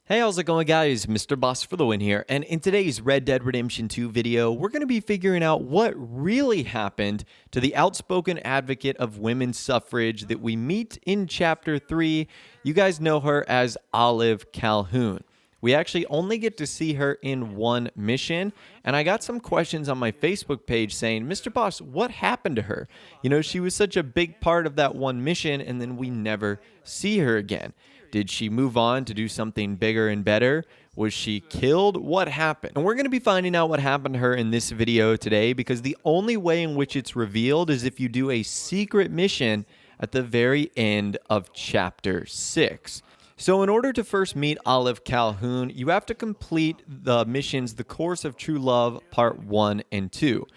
Hey, how's it going, guys? Mr. Boss for the win here, and in today's Red Dead Redemption 2 video, we're going to be figuring out what really happened to the outspoken advocate of women's suffrage that we meet in Chapter 3. You guys know her as Olive Calhoun. We actually only get to see her in one mission, and I got some questions on my Facebook page saying, Mr. Boss, what happened to her? You know, she was such a big part of that one mission, and then we never see her again. Did she move on to do something bigger and better? Was she killed? What happened? And we're going to be finding out what happened to her in this video today, because the only way in which it's revealed is if you do a secret mission at the very end of Chapter 6. So in order to first meet Olive Calhoun, you have to complete the missions The Course of True Love Part 1 and 2.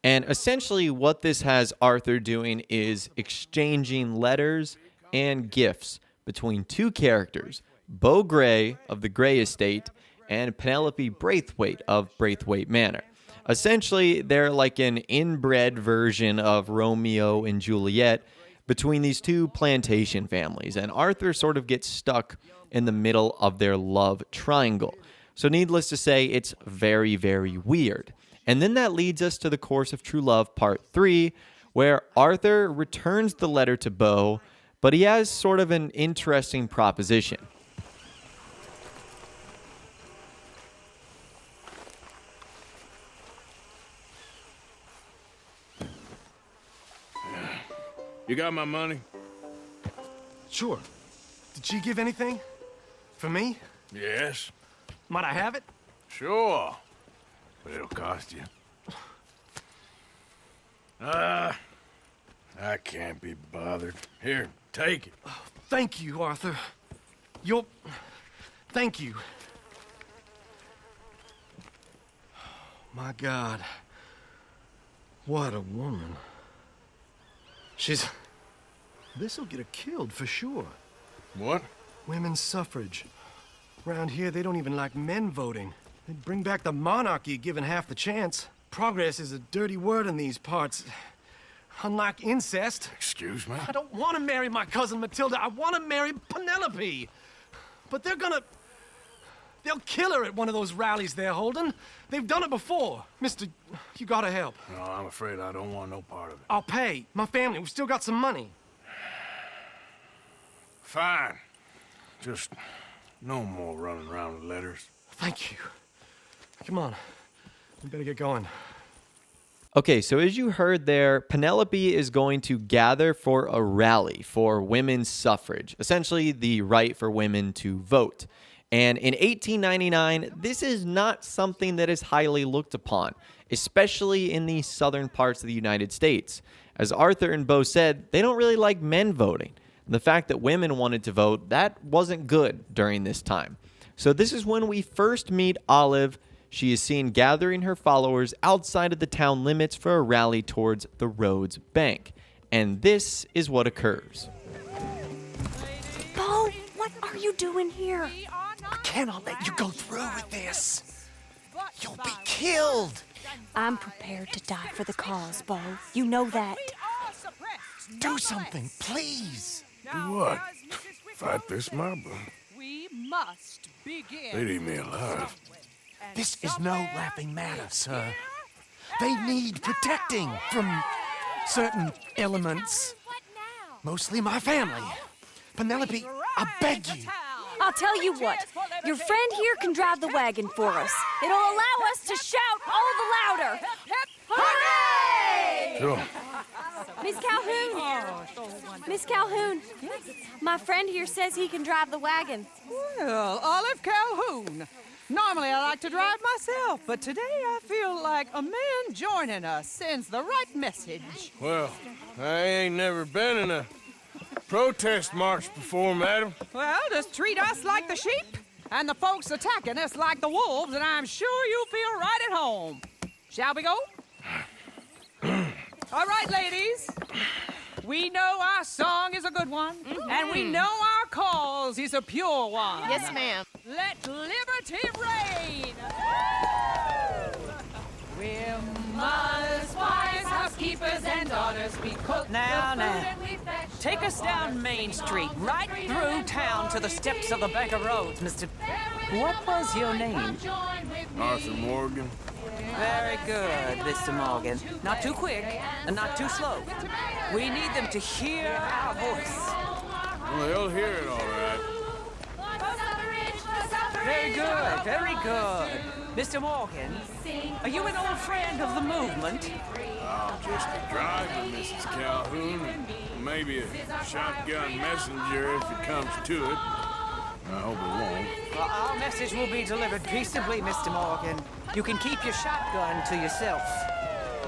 And essentially what this has Arthur doing is exchanging letters and gifts between two characters, Beau Gray of the Gray Estate and Penelope Braithwaite of Braithwaite Manor. Essentially, they're like an inbred version of Romeo and Juliet between these two plantation families, and Arthur sort of gets stuck in the middle of their love triangle. So needless to say, it's very, very weird. And then that leads us to The Course of True Love Part 3, where Arthur returns the letter to Beau, but he has sort of an interesting proposition. You got my money? Sure. Did she give anything? For me? Yes. Might I have it? Sure. But it'll cost you. I can't be bothered. Here, take it. Oh, thank you, Arthur. Thank you. My God. What a woman. This'll get her killed for sure. What? Women's suffrage. Around here, they don't even like men voting. They'd bring back the monarchy given half the chance. Progress is a dirty word in these parts. Unlike incest. Excuse me? I don't want to marry my cousin Matilda. I want to marry Penelope. But they'll kill her at one of those rallies they're holding. They've done it before. Mister, you gotta help. No, I'm afraid I don't want no part of it. I'll pay. My family, we've still got some money. Fine. Just no more running around with letters. Thank you. Come on. We better get going. Okay, so as you heard there, Penelope is going to gather for a rally for women's suffrage, essentially the right for women to vote. And in 1899, this is not something that is highly looked upon, especially in the southern parts of the United States. As Arthur and Beau said, they don't really like men voting. And the fact that women wanted to vote, that wasn't good during this time. So this is when we first meet Olive. She is seen gathering her followers outside of the town limits for a rally towards the Rhodes Bank. And this is what occurs. Beau, what are you doing here? I cannot let you go through with this. You'll be killed. I'm prepared to die for the cause, Beau. You know that. Do something, please. Do what? Fight this mob? We must begin. They'd eat me alive. This is no laughing matter, sir. They need protecting from certain elements. Mostly my family. Penelope, I beg you. I'll tell you what. Your friend here can drive the wagon for us. It'll allow us to shout all the louder. Hooray! Sure. Miss Calhoun. Miss Calhoun. My friend here says he can drive the wagon. Well, Olive Calhoun. Normally I like to drive myself, but today I feel like a man joining us sends the right message. Well, I ain't never been in a protest march before, madam. Well, just treat us like the sheep, and the folks attacking us like the wolves, and I'm sure you'll feel right at home. Shall we go? All right, ladies. We know our song is a good one, and we know our cause is a pure one. Yes, ma'am. Let liberty reign! We're mothers, wives, housekeepers, and daughters. We cook Now, the food now. and we fetch. Take us down Main Street, right through town to the steps of the Bank of Rhodes, Mr. What was your name? Arthur Morgan. Very good, Mr. Morgan. Not too quick and not too slow. We need them to hear our voice. Well, they'll hear it all right. Very good, very good. Mr. Morgan, are you an old friend of the movement? I'm just a driver, Mrs. Calhoun, and maybe a shotgun messenger if it comes to it. I hope it won't. Well, our message will be delivered peaceably, Mr. Morgan. You can keep your shotgun to yourself.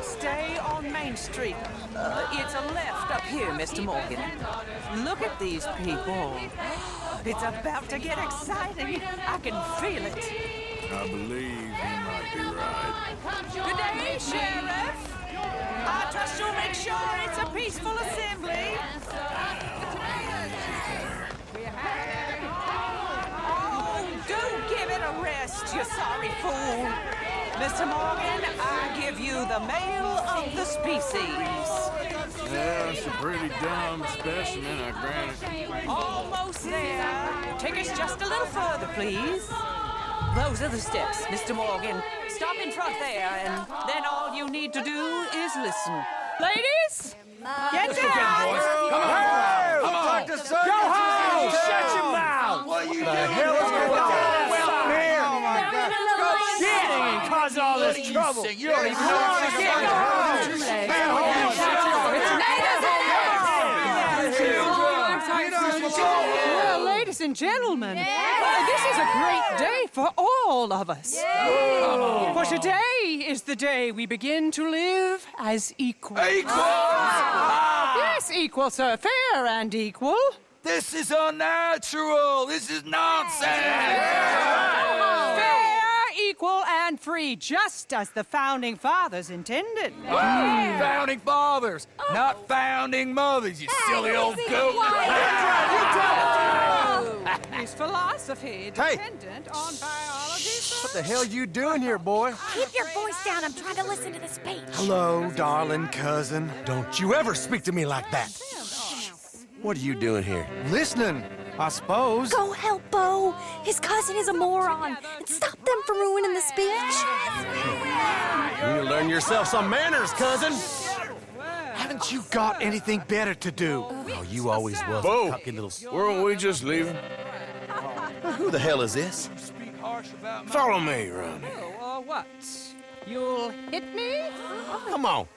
Stay on Main Street. It's a left up here, Mr. Morgan. Look at these people. It's about to get exciting. I can feel it. I believe you might be right. Good day, Sheriff. I trust you'll make sure it's a peaceful assembly. Oh, do give it a rest, you sorry fool. Mr. Morgan, I give you the male of the species. Yeah, it's a pretty dumb specimen, I grant it. Almost there. Take us just a little further, please. Those are the steps, Mr. Morgan. Stop in front there, and then all you need to do is listen. Ladies, get down! Come on! Go home! Shut your mouth! What are you doing? The hell is going on? Well, here! Oh, my God. Shit! Cause all this trouble. You don't even know what you're doing. Well, ladies and gentlemen, this is a great day for all of us. For today is the day we begin to live as equals. Yes, equal, sir. Fair and equal. This is unnatural. This is nonsense. Fair, equal, and free, just as the Founding Fathers intended. Founding fathers, not founding mothers, you silly old goat. His philosophy dependent on biology. What the hell you doing here, boy? Keep your voice down. I'm trying to listen to the speech. Hello, darling cousin. Don't you ever speak to me like that. What are you doing here? Listening, I suppose. Go help Bo. His cousin is a moron. And stop them from ruining the speech. You need to learn yourself some manners, cousin. Haven't you got anything better to do? Oh, you always was Bo, a cocky little... weren't we just leaving? Who the hell is this? Follow me, Ronnie. What? You'll hit me? Come on.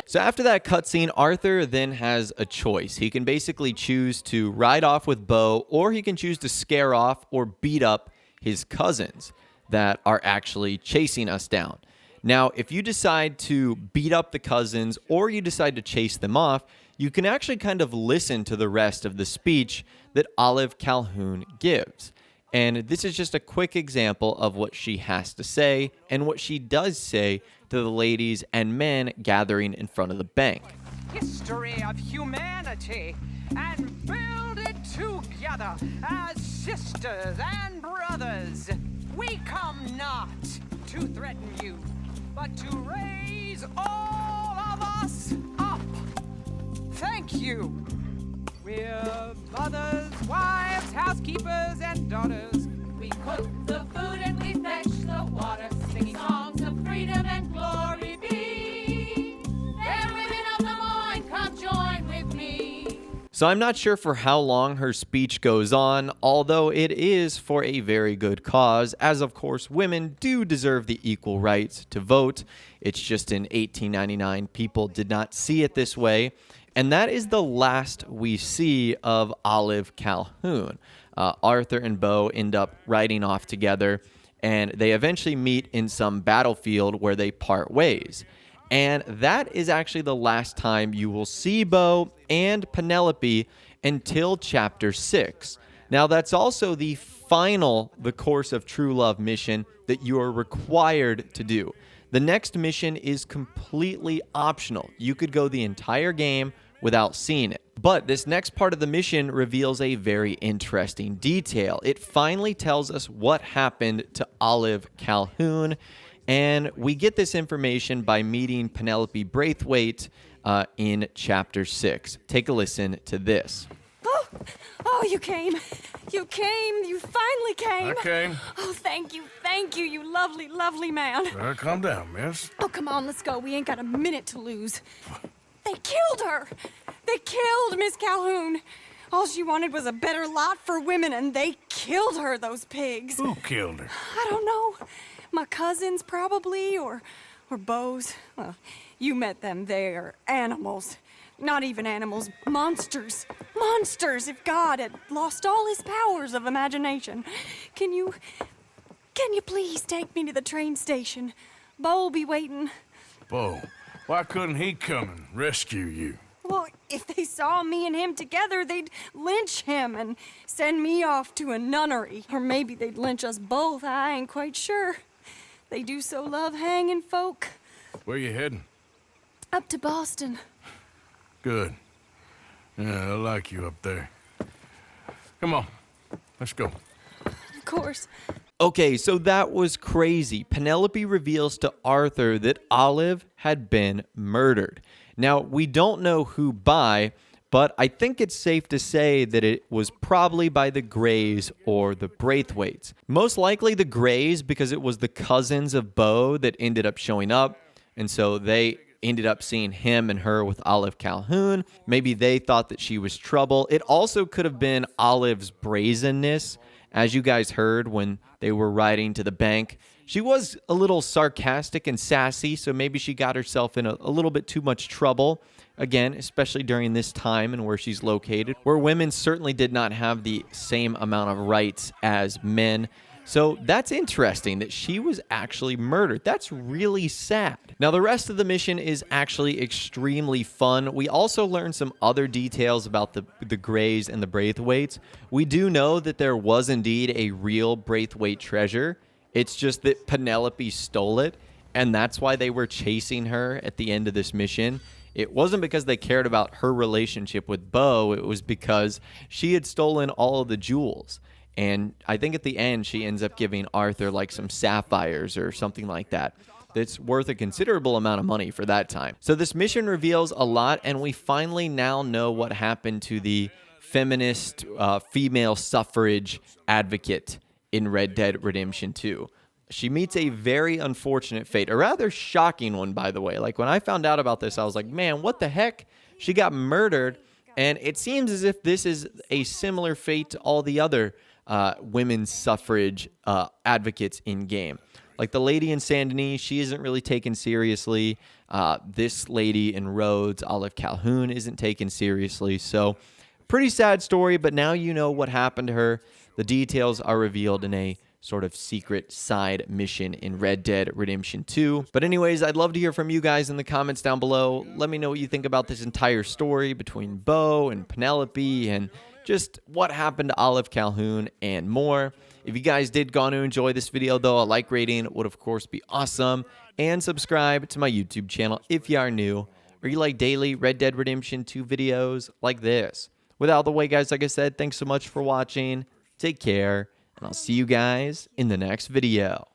So after that cutscene, Arthur then has a choice. He can basically choose to ride off with Bo, or he can choose to scare off or beat up his cousins that are actually chasing us down. Now, if you decide to beat up the cousins or you decide to chase them off, you can actually kind of listen to the rest of the speech that Olive Calhoun gives. And this is just a quick example of what she has to say and what she does say to the ladies and men gathering in front of the bank. History of humanity and build it together as sisters and brothers. We come not to threaten you, but to raise all of us up. Thank you. We're mothers, wives, housekeepers, and daughters. We cook the food and we fetch the water, singing songs of freedom and glory be. Fair women of the morn, come join with me. So I'm not sure for how long her speech goes on, although it is for a very good cause, as of course women do deserve the equal rights to vote. It's just in 1899 people did not see it this way. And that is the last we see of Olive Calhoun. Arthur and Bo end up riding off together, and they eventually meet in some battlefield where they part ways. And that is actually the last time you will see Bo and Penelope until chapter 6. Now, that's also the final The Course of True Love mission that you are required to do. The next mission is completely optional. You could go the entire game without seeing it. But this next part of the mission reveals a very interesting detail. It finally tells us what happened to Olive Calhoun, and we get this information by meeting Penelope Braithwaite in chapter 6. Take a listen to this. Oh, you came. You came. You finally came. I came. Oh, thank you, you lovely, lovely man. Calm down, miss. Oh, come on, let's go. We ain't got a minute to lose. They killed her. They killed Miss Calhoun. All she wanted was a better lot for women, and they killed her, those pigs. Who killed her? I don't know. My cousins, probably, or Beau's. Well, you met them. They're animals. Not even animals, monsters. Monsters, if God had lost all his powers of imagination. Can you please take me to the train station? Beau'll be waiting. Beau, why couldn't he come and rescue you? Well, if they saw me and him together, they'd lynch him and send me off to a nunnery. Or maybe they'd lynch us both, I ain't quite sure. They do so love hanging folk. Where you heading? Up to Boston. Good. Yeah, I like you up there. Come on, let's go. Of course. Okay, so that was crazy. Penelope reveals to Arthur that Olive had been murdered. Now, we don't know who by, but I think it's safe to say that it was probably by the Greys or the Braithwaites. Most likely the Greys, because it was the cousins of Beau that ended up showing up, and so they ended up seeing him and her with Olive Calhoun. Maybe they thought that she was trouble. It also could have been Olive's brazenness. As you guys heard when they were riding to the bank, she was a little sarcastic and sassy, so maybe she got herself in a little bit too much trouble. Again, especially during this time and where she's located, where women certainly did not have the same amount of rights as men. So that's interesting that she was actually murdered. That's really sad. Now, the rest of the mission is actually extremely fun. We also learned some other details about the Greys and the Braithwaites. We do know that there was indeed a real Braithwaite treasure. It's just that Penelope stole it, and that's why they were chasing her at the end of this mission. It wasn't because they cared about her relationship with Beau. It was because she had stolen all of the jewels. And I think at the end, she ends up giving Arthur like some sapphires or something like that. That's worth a considerable amount of money for that time. So this mission reveals a lot, and we finally now know what happened to the feminist female suffrage advocate in Red Dead Redemption 2. She meets a very unfortunate fate, a rather shocking one, by the way. Like, when I found out about this, I was like, man, what the heck? She got murdered, and it seems as if this is a similar fate to all the other women's suffrage advocates in game. Like the lady in Saint Denis, she isn't really taken seriously. This lady in Rhodes, Olive Calhoun, isn't taken seriously. So pretty sad story, but now you know what happened to her. The details are revealed in a sort of secret side mission in Red Dead Redemption 2. But anyways, I'd love to hear from you guys in the comments down below. Let me know what you think about this entire story between Beau and Penelope and just what happened to Olive Calhoun and more. If you guys did go on to enjoy this video, though, a like rating would, of course, be awesome. And subscribe to my YouTube channel if you are new, or you like daily Red Dead Redemption 2 videos like this. With all the way, guys, like I said, thanks so much for watching. Take care, and I'll see you guys in the next video.